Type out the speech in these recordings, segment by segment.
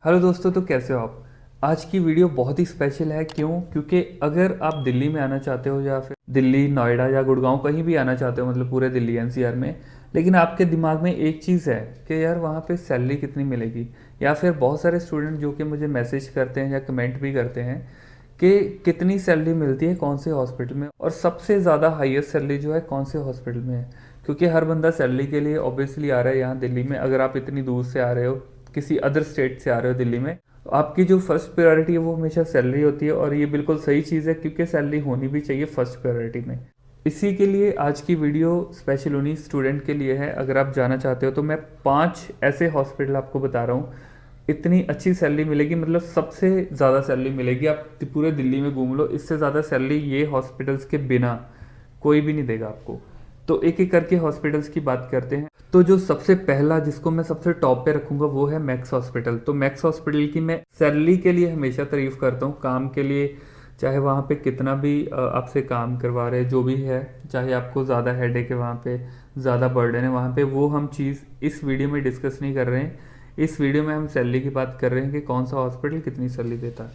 Hello दोस्तों, तो कैसे हो आप। आज की वीडियो बहुत ही स्पेशल है। क्यों? क्योंकि अगर आप दिल्ली में आना चाहते हो या फिर दिल्ली, नोएडा या गुड़गांव कहीं भी आना चाहते हो, मतलब पूरे दिल्ली एनसीआर में, लेकिन आपके दिमाग में एक चीज़ है कि यार वहाँ पे सैलरी कितनी मिलेगी। या फिर बहुत सारे स्टूडेंट जो कि मुझे मैसेज करते हैं या कमेंट भी करते हैं कि कितनी सैलरी मिलती है कौन से हॉस्पिटल में, और सबसे ज़्यादा हाईएस्ट सैलरी जो है कौन से हॉस्पिटल में है। क्योंकि हर बंदा सैलरी के लिए ऑब्वियसली आ रहा है यहाँ दिल्ली में। अगर आप इतनी दूर से आ रहे हो, किसी अदर स्टेट से आ रहे हो दिल्ली में, तो आपकी जो फर्स्ट प्रायोरिटी है वो हमेशा सैलरी होती है। और ये बिल्कुल सही चीज़ है क्योंकि सैलरी होनी भी चाहिए फर्स्ट प्रायोरिटी में। इसी के लिए आज की वीडियो स्पेशल उन्हीं स्टूडेंट के लिए है। अगर आप जाना चाहते हो तो मैं 5 ऐसे हॉस्पिटल आपको बता रहा हूँ, इतनी अच्छी सैलरी मिलेगी, मतलब सबसे ज़्यादा सैलरी मिलेगी। आप पूरे दिल्ली में घूम लो, इससे ज़्यादा सैलरी ये हॉस्पिटल्स के बिना कोई भी नहीं देगा आपको। तो एक एक करके हॉस्पिटल्स की बात करते हैं। तो जो सबसे पहला जिसको मैं सबसे टॉप पे रखूंगा वो है मैक्स हॉस्पिटल। तो मैक्स हॉस्पिटल की मैं सैलरी के लिए हमेशा तारीफ करता हूँ, काम के लिए चाहे वहाँ पे कितना भी आपसे काम करवा रहे जो भी है, चाहे आपको ज़्यादा हेडेक है वहाँ पे, ज़्यादा बर्डन है वहाँ पे, वो हम चीज़ इस वीडियो में डिस्कस नहीं कर रहे हैं। इस वीडियो में हम सैलरी की बात कर रहे हैं कि कौन सा हॉस्पिटल कितनी सैलरी देता है।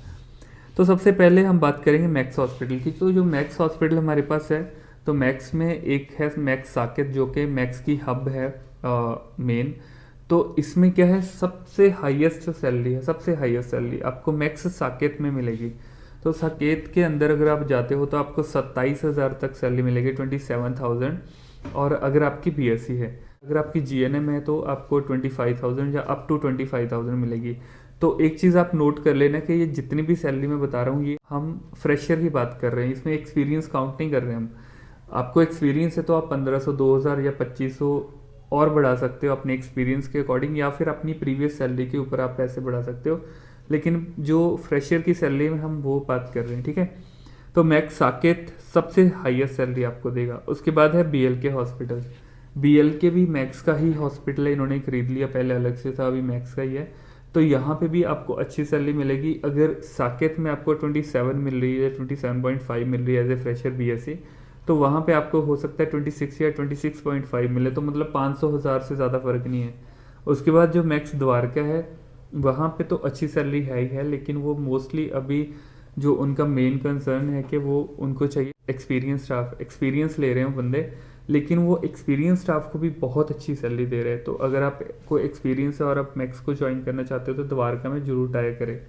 तो सबसे पहले हम बात करेंगे मैक्स हॉस्पिटल की। तो जो मैक्स हॉस्पिटल हमारे पास है, तो मैक्स में एक है मैक्स साकेत, जो कि मैक्स की हब है मेन। तो इसमें क्या है, सबसे हाईएस्ट जो सैलरी है, सबसे हाईएस्ट सैलरी आपको मैक्स साकेत में मिलेगी। तो साकेत के अंदर अगर आप जाते हो तो आपको 27,000 तक सैलरी मिलेगी, 27,000। और अगर आपकी बीएससी है, अगर आपकी जीएनएम है तो आपको 25,000 या अप टू 25,000 मिलेगी। तो एक चीज़ आप नोट कर लेना कि ये जितनी भी सैलरी मैं बता रहा हूँ ये हम फ्रेशर की बात कर रहे हैं, इसमें एक्सपीरियंस काउंट नहीं कर रहे हैं हम। आपको एक्सपीरियंस है तो आप 1500, 2000 या 2500 और बढ़ा सकते हो अपने एक्सपीरियंस के अकॉर्डिंग, या फिर अपनी प्रीवियस सैलरी के ऊपर आप पैसे बढ़ा सकते हो। लेकिन जो फ्रेशर की सैलरी में हम वो बात कर रहे हैं, ठीक है। तो मैक्स साकेत सबसे हाईएस्ट सैलरी आपको देगा। उसके बाद है बीएल के हॉस्पिटल। बीएल के भी मैक्स का ही हॉस्पिटल है, इन्होंने खरीद लिया, पहले अलग से था, अभी मैक्स का ही है। तो यहाँ पे भी आपको अच्छी सैलरी मिलेगी। अगर साकेत में आपको 27 मिल रही है, 27.5 मिल रही है एज ए फ्रेशर बीएससी, तो वहाँ पे आपको हो सकता है 26 या 26.5 मिले। तो मतलब 500,000 से ज़्यादा फर्क नहीं है। उसके बाद जो मैक्स द्वारका है, वहाँ पे तो अच्छी सैलरी है ही है, लेकिन वो मोस्टली अभी जो उनका मेन कंसर्न है कि वो उनको चाहिए एक्सपीरियंस स्टाफ, एक्सपीरियंस ले रहे हो बंदे, लेकिन वो एक्सपीरियंस स्टाफ को भी बहुत अच्छी सैलरी दे रहे हैं। तो अगर आप को एक्सपीरियंस है और आप मैक्स को ज्वाइन करना चाहते हो तो द्वारका में जरूर ट्राई करें।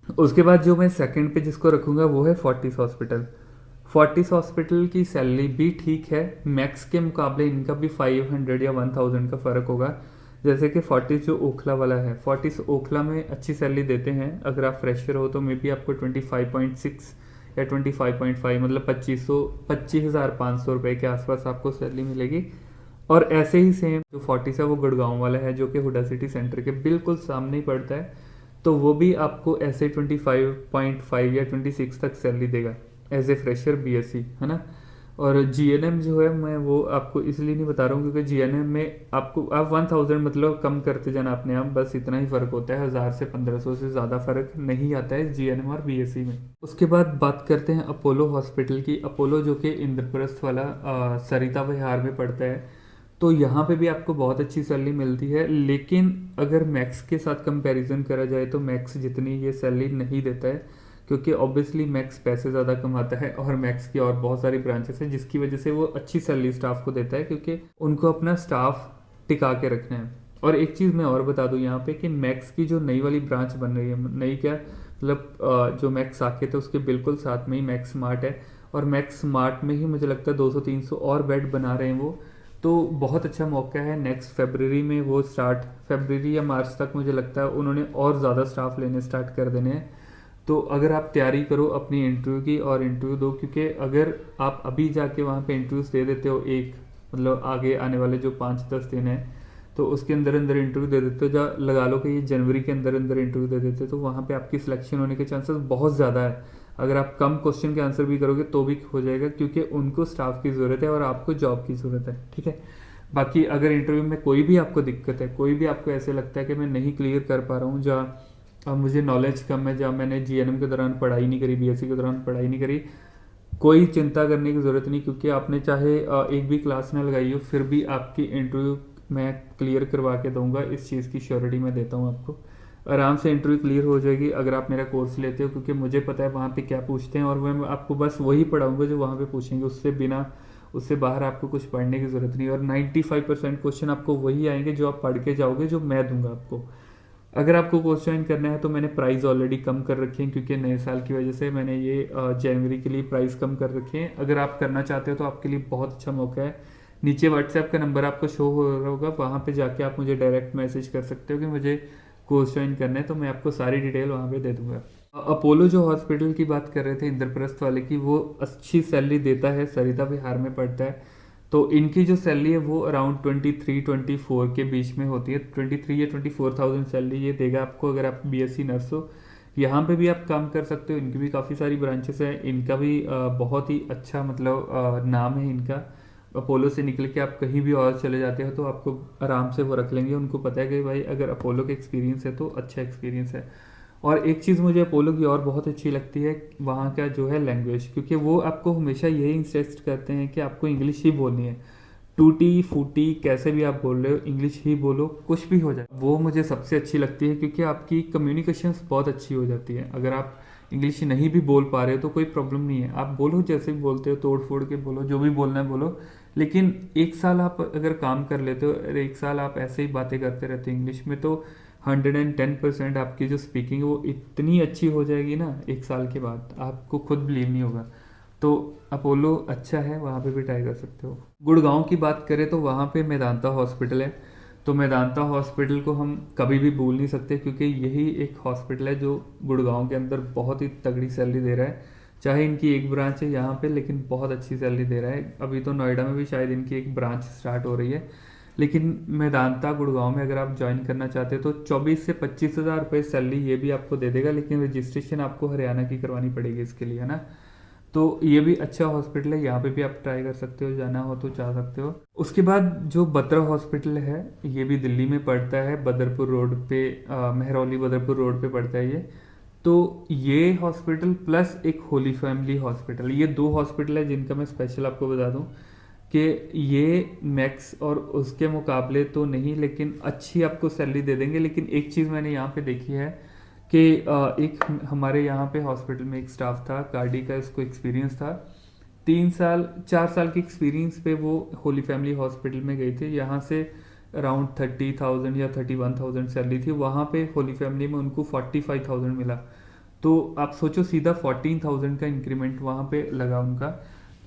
उसके बाद जो मैं सेकंड पे जिसको रखूंगा वो है फोर्टिस हॉस्पिटल। फोर्टिस हॉस्पिटल की सैलरी भी ठीक है, मैक्स के मुकाबले इनका भी 500 या 1000 का फ़र्क होगा। जैसे कि फोर्टिस जो ओखला वाला है, फोर्टिस ओखला में अच्छी सैलरी देते हैं। अगर आप फ्रेशर हो तो मे बी आपको 25.6 या 25.5, मतलब 25,500 रुपये के आसपास आपको सैलरी मिलेगी। और ऐसे ही सेम जो फोर्टिस है वो गुड़गांव वाला है, जो कि हुडा सिटी सेंटर के बिल्कुल सामने ही पड़ता है। तो वो भी आपको ऐसे 25.5 या 26 तक सैलरी देगा एज ए फ्रेशर बीएससी, है ना। और जीएनएम जो है मैं वो आपको इसलिए नहीं बता रहा हूँ क्योंकि जीएनएम में आपको आप 1000 मतलब कम करते जाना अपने आप, बस इतना ही फ़र्क होता है। 1000 से 1500 से ज़्यादा फ़र्क नहीं आता है जीएनएम और बीएससी में। उसके बाद बात करते हैं अपोलो हॉस्पिटल की। अपोलो जो कि इंद्रप्रस्थ वाला सरिता विहार में पड़ता है। तो यहाँ पे भी आपको बहुत अच्छी सैलरी मिलती है, लेकिन अगर मैक्स के साथ कंपैरिजन करा जाए तो मैक्स जितनी ये सैलरी नहीं देता है, क्योंकि ऑब्वियसली मैक्स पैसे ज़्यादा कमाता है और मैक्स की और बहुत सारी ब्रांचेस हैं जिसकी वजह से वो अच्छी सैलरी स्टाफ को देता है, क्योंकि उनको अपना स्टाफ टिका के रखना है। और एक चीज़ मैं और बता दूं यहाँ पे कि मैक्स की जो नई वाली ब्रांच बन रही है, नई क्या मतलब जो मैक्स साकेत है उसके बिल्कुल साथ में ही मैक्स स्मार्ट है, और मैक्स स्मार्ट में ही मुझे लगता है 200-300 और बेड बना रहे हैं वो। तो बहुत अच्छा मौका है, नेक्स्ट फरवरी में वो स्टार्ट, फरवरी या मार्च तक मुझे लगता है उन्होंने और ज़्यादा स्टाफ लेने स्टार्ट कर देने हैं। तो अगर आप तैयारी करो अपनी इंटरव्यू की और इंटरव्यू दो, क्योंकि अगर आप अभी जाके वहाँ पे इंटरव्यूज दे देते हो, एक मतलब आगे आने वाले जो 5-10 दिन है तो उसके अंदर अंदर इंटरव्यू दे देते हो, जा लगा लो कि ये जनवरी के अंदर अंदर इंटरव्यू दे देते हो, तो वहाँ पे आपकी सिलेक्शन होने के चांसेस बहुत ज़्यादा है। अगर आप कम क्वेश्चन के आंसर भी करोगे तो भी हो जाएगा, क्योंकि उनको स्टाफ की ज़रूरत है और आपको जॉब की ज़रूरत है, ठीक है। बाकी अगर इंटरव्यू में कोई भी आपको दिक्कत है, कोई भी आपको ऐसे लगता है कि मैं नहीं क्लियर कर पा रहा हूँ, जहाँ मुझे नॉलेज कम है, जहाँ मैंने जीएनएम के दौरान पढ़ाई नहीं करी, बीएससी के दौरान पढ़ाई नहीं करी, कोई चिंता करने की ज़रूरत नहीं, क्योंकि आपने चाहे एक भी क्लास ना लगाई हो फिर भी आपकी इंटरव्यू मैं क्लियर करवा के दूंगा, इस चीज़ की श्योरिटी मैं देता हूँ आपको। आराम से इंटरव्यू क्लियर हो जाएगी अगर आप मेरा कोर्स लेते हो, क्योंकि मुझे पता है वहाँ पे क्या पूछते हैं और मैं आपको बस वही पढ़ाऊँगा जो वहाँ पे पूछेंगे, उससे बाहर आपको कुछ पढ़ने की ज़रूरत नहीं है। और 95% क्वेश्चन आपको वही आएंगे जो आप पढ़ के जाओगे, जो मैं दूंगा आपको। अगर आपको कोर्स ज्वाइन करना है तो मैंने प्राइस ऑलरेडी कम कर रखे हैं, क्योंकि नए साल की वजह से मैंने ये जनवरी के लिए प्राइस कम कर रखे हैं। अगर आप करना चाहते हो तो आपके लिए बहुत अच्छा मौका है। नीचे व्हाट्सएप का नंबर आपको शो हो रहा होगा, वहाँ पे जाके आप मुझे डायरेक्ट मैसेज कर सकते हो कि मुझे कोर्स ज्वाइन करना है, तो मैं आपको सारी डिटेल वहाँ पे दे दूंगा। अपोलो जो हॉस्पिटल की बात कर रहे थे इंद्रप्रस्थ वाले की, वो अच्छी सैलरी देता है, सरिता बिहार में पड़ता है। तो इनकी जो सैलरी है वो अराउंड 23-24 के बीच में होती है। 23 या 24,000 सैलरी ये देगा आपको अगर आप बीएससी नर्स हो। यहाँ पे भी आप काम कर सकते हो, इनकी भी काफ़ी सारी ब्रांचेस हैं, इनका भी बहुत ही अच्छा मतलब नाम है इनका। अपोलो से निकल के आप कहीं भी और चले जाते हो तो आपको आराम से वो रख लेंगे, उनको पता है कि भाई अगर अपोलो का एक्सपीरियंस है तो अच्छा एक्सपीरियंस है। और एक चीज़ मुझे अपोलो की और बहुत अच्छी लगती है वहाँ का जो है लैंग्वेज, क्योंकि वो आपको हमेशा यही इंसिस्ट करते हैं कि आपको इंग्लिश ही बोलनी है। टूटी फूटी कैसे भी आप बोल रहे हो, इंग्लिश ही बोलो, कुछ भी हो जाए। वो मुझे सबसे अच्छी लगती है, क्योंकि आपकी कम्युनिकेशंस बहुत अच्छी हो जाती है। अगर आप इंग्लिश नहीं भी बोल पा रहे हो तो कोई प्रॉब्लम नहीं है, आप बोलो जैसे भी बोलते हो, तोड़ फोड़ के बोलो, जो भी बोलना है बोलो। लेकिन एक साल आप अगर काम कर लेते हो और एक साल आप ऐसे ही बातें करते रहते हो इंग्लिश में, तो 110% आपकी जो स्पीकिंग है वो इतनी अच्छी हो जाएगी ना, एक साल के बाद आपको खुद बिलीव नहीं होगा। तो अपोलो अच्छा है, वहाँ पे भी ट्राई कर सकते हो। गुड़गांव की बात करें तो वहाँ पे मेदांता हॉस्पिटल है। तो मेदांता हॉस्पिटल को हम कभी भी भूल नहीं सकते, क्योंकि यही एक हॉस्पिटल है जो गुड़गांव के अंदर बहुत ही तगड़ी सैलरी दे रहा है। चाहे इनकी एक ब्रांच है यहाँ पे, लेकिन बहुत अच्छी सैलरी दे रहा है। अभी तो नोएडा में भी शायद इनकी एक ब्रांच स्टार्ट हो रही है। लेकिन मेदांता गुड़गांव में अगर आप ज्वाइन करना चाहते हो तो 24 से 25 हज़ार रुपये सैलरी ये भी आपको दे देगा, लेकिन रजिस्ट्रेशन आपको हरियाणा की करवानी पड़ेगी इसके लिए, है ना। तो ये भी अच्छा हॉस्पिटल है, यहाँ पे भी आप ट्राई कर सकते हो, जाना हो तो जा सकते हो। उसके बाद जो बत्रा हॉस्पिटल है, ये भी दिल्ली में पड़ता है, बदरपुर रोड पे, मेहरौली बदरपुर रोड पे पड़ता है ये। तो ये हॉस्पिटल प्लस एक होली फैमिली हॉस्पिटल, ये दो हॉस्पिटल है जिनका मैं स्पेशल आपको बता दूं कि ये मैक्स और उसके मुकाबले तो नहीं, लेकिन अच्छी आपको सैलरी दे देंगे। लेकिन एक चीज़ मैंने यहाँ पे देखी है कि एक हमारे यहाँ पे हॉस्पिटल में एक स्टाफ था, कार्डी का इसको एक्सपीरियंस था, 4 साल के एक्सपीरियंस पे वो होली फैमिली हॉस्पिटल में गई थी। यहाँ से अराउंड 30,000 या 31,000 सैलरी थी, वहाँ पे होली फैमिली में उनको 45,000 मिला। तो आप सोचो, सीधा 14,000 का इंक्रीमेंट वहाँ पे लगा उनका।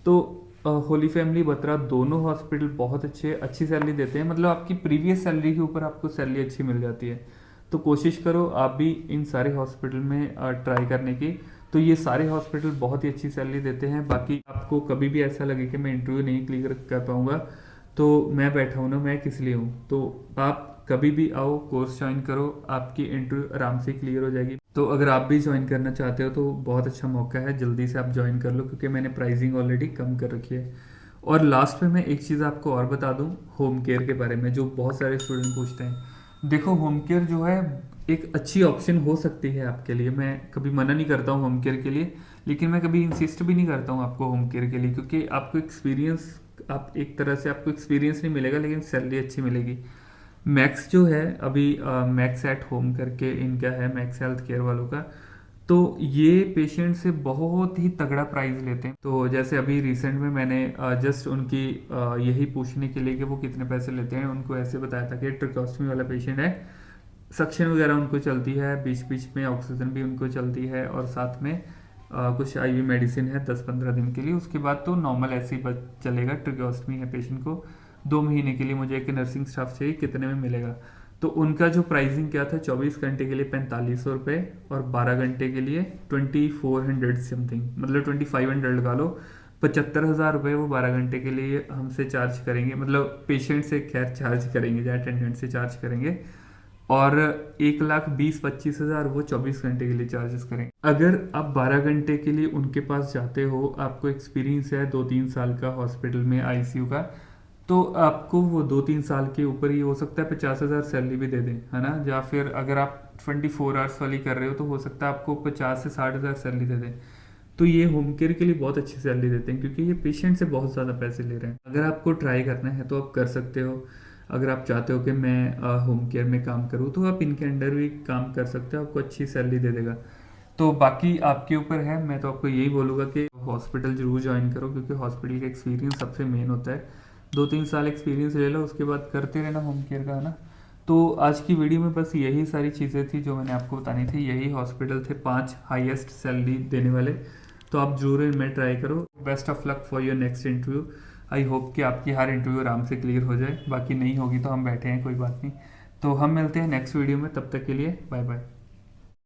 तो होली फैमिली बत्रा दोनों हॉस्पिटल बहुत अच्छी सैलरी देते हैं, मतलब आपकी प्रीवियस सैलरी के ऊपर आपको सैलरी अच्छी मिल जाती है। तो कोशिश करो आप भी इन सारे हॉस्पिटल में ट्राई करने की। तो ये सारे हॉस्पिटल बहुत ही अच्छी सैलरी देते हैं। बाकी आपको कभी भी ऐसा लगे कि मैं इंटरव्यू नहीं क्लियर कर पाऊंगा, तो मैं बैठा हूँ ना, मैं किस लिए हूँ। तो आप कभी भी आओ, कोर्स ज्वाइन करो, आपकी इंटरव्यू आराम से क्लियर हो जाएगी। तो अगर आप भी ज्वाइन करना चाहते हो तो बहुत अच्छा मौका है, जल्दी से आप ज्वाइन कर लो, क्योंकि मैंने प्राइसिंग ऑलरेडी कम कर रखी है। और लास्ट में मैं एक चीज़ आपको और बता दूं होम केयर के बारे में, जो बहुत सारे स्टूडेंट पूछते हैं। देखो, होम केयर जो है एक अच्छी ऑप्शन हो सकती है आपके लिए, मैं कभी मना नहीं करता हूँ होम केयर के लिए, लेकिन मैं कभी इंसिस्ट भी नहीं करता हूँ आपको होम केयर के लिए, क्योंकि आपको एक्सपीरियंस, आप एक तरह से आपको एक्सपीरियंस नहीं मिलेगा, लेकिन सैलरी अच्छी मिलेगी। मैक्स जो है अभी, मैक्स एट होम करके इनका है, मैक्स हेल्थ केयर वालों का। तो ये पेशेंट से बहुत ही तगड़ा प्राइस लेते हैं। तो जैसे अभी रिसेंट में मैंने जस्ट उनकी यही पूछने के लिए कि वो कितने पैसे लेते हैं, उनको ऐसे बताया था कि ट्रिकोस्टमी वाला पेशेंट है, सक्शन वगैरह उनको चलती है, बीच बीच में ऑक्सीजन भी उनको चलती है, और साथ में कुछ आईवी मेडिसिन है 10-15 दिन के लिए। उसके बाद तो नॉर्मल ऐसे ही चलेगा। ट्रिकोस्टमी है पेशेंट को 2 महीने के लिए, मुझे एक नर्सिंग स्टाफ चाहिए, कितने में मिलेगा। तो उनका जो प्राइसिंग क्या था, 24 घंटे के लिए 4500 रुपये, और 12 घंटे के लिए 2400 समथिंग, मतलब 2500 लगा लो। 75,000 रुपये वो 12 घंटे के लिए हमसे चार्ज करेंगे, मतलब पेशेंट से खैर चार्ज करेंगे या अटेंडेंट से चार्ज करेंगे। और 1,20,25,000 वो 24 घंटे के लिए चार्जेस करेंगे। अगर आप 12 घंटे के लिए उनके पास जाते हो, आपको एक्सपीरियंस है 2-3 साल का हॉस्पिटल में आईसीयू का, तो आपको वो 2-3 साल के ऊपर ही हो सकता है 50,000 सैलरी भी दे दें, है ना। या फिर अगर आप 24 आवर्स वाली कर रहे हो तो हो सकता है आपको 50 से 60,000 सैलरी दे दें। तो ये होम केयर के लिए बहुत अच्छी सैलरी देते हैं, क्योंकि ये पेशेंट से बहुत ज़्यादा पैसे ले रहे हैं। अगर आपको ट्राई करना है तो आप कर सकते हो। अगर आप चाहते हो कि मैं होम केयर में काम करूँ तो आप इनके अंडर भी काम कर सकते हो, आपको अच्छी सैलरी दे देगा। तो बाकी आपके ऊपर है, मैं तो आपको यही बोलूँगा कि हॉस्पिटल ज़रूर ज्वाइन करो, क्योंकि हॉस्पिटल का एक्सपीरियंस सबसे मेन होता है। 2-3 साल एक्सपीरियंस ले लो, उसके बाद करते रहना होम केयर का, है ना। तो आज की वीडियो में बस यही सारी चीज़ें थी जो मैंने आपको बतानी थी। यही हॉस्पिटल थे 5 हाईएस्ट सैलरी देने वाले, तो आप जरूर इनमें ट्राई करो। Best of luck for your next interview. I hope कि आपकी हर इंटरव्यू आराम से क्लियर हो जाए, बाकी नहीं होगी तो हम बैठे हैं, कोई बात नहीं। तो हम मिलते हैं नेक्स्ट वीडियो में, तब तक के लिए बाय बाय।